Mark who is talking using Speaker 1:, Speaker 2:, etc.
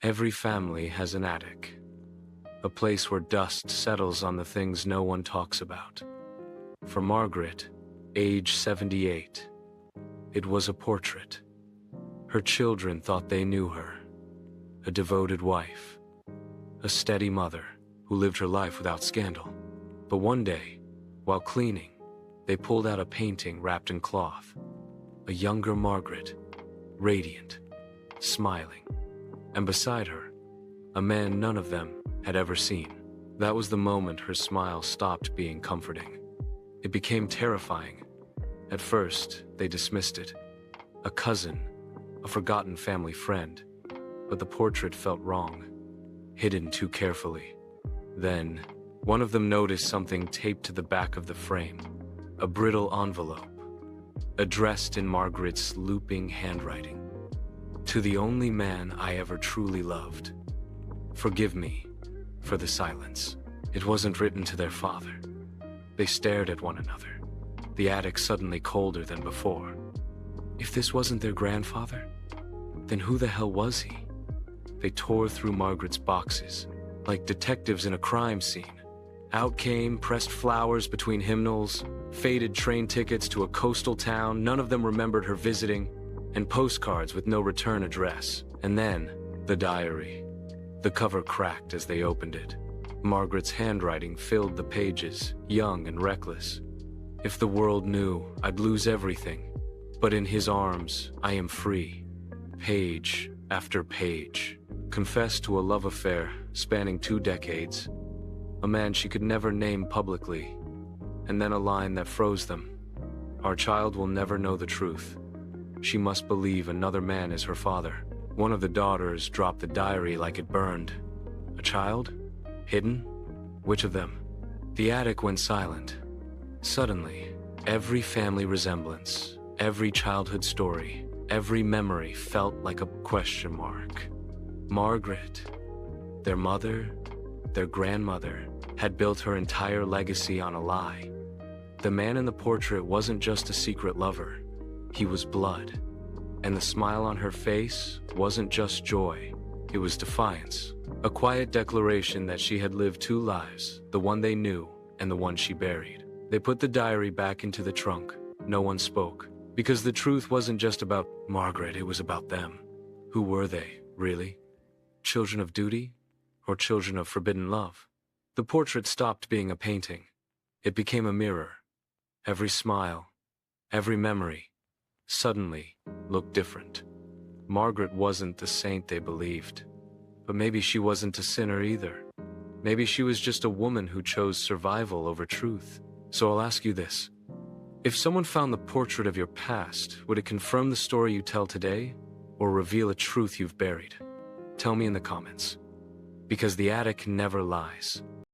Speaker 1: Every family has an attic, a place where dust settles on the things no one talks about. For Margaret, age 78, it was a portrait. Her children thought they knew her, a devoted wife, a steady mother who lived her life without scandal. But one day, while cleaning, they pulled out a painting wrapped in cloth. A younger Margaret, radiant, smiling, and beside her, a man none of them had ever seen. That was the moment her smile stopped being comforting. It became terrifying. At first, they dismissed it. A cousin, a forgotten family friend. But the portrait felt wrong, hidden too carefully. Then, one of them noticed something taped to the back of the frame. A brittle envelope, addressed in Margaret's looping handwriting. To the only man I ever truly loved. Forgive me for the silence. It wasn't written to their father. They stared at one another, the attic suddenly colder than before. If this wasn't their grandfather, then who the hell was he? They tore through Margaret's boxes, like detectives in a crime scene. Out came pressed flowers between hymnals, faded train tickets to a coastal town none of them remembered her visiting, and postcards with no return address. And then, the diary. The cover cracked as they opened it. Margaret's handwriting filled the pages, young and reckless. If the world knew, I'd lose everything. But in his arms, I am free. Page after page. Confessed to a love affair spanning 2 decades. A man she could never name publicly. And then a line that froze them. Our child will never know the truth. She must believe another man is her father. One of the daughters dropped the diary like it burned. A child? Hidden? Which of them? The attic went silent. Suddenly, every family resemblance, every childhood story, every memory felt like a question mark. Margaret, their mother, their grandmother, had built her entire legacy on a lie. The man in the portrait wasn't just a secret lover. He was blood. And the smile on her face wasn't just joy. It was defiance. A quiet declaration that she had lived 2 lives, the one they knew and the one she buried. They put the diary back into the trunk. No one spoke. Because the truth wasn't just about Margaret, it was about them. Who were they, really? Children of duty? Or children of forbidden love? The portrait stopped being a painting. It became a mirror. Every smile, every memory, suddenly looked different. Margaret wasn't the saint they believed. But maybe she wasn't a sinner either. Maybe she was just a woman who chose survival over truth. So I'll ask you this. If someone found the portrait of your past, would it confirm the story you tell today, or reveal a truth you've buried? Tell me in the comments. Because the attic never lies.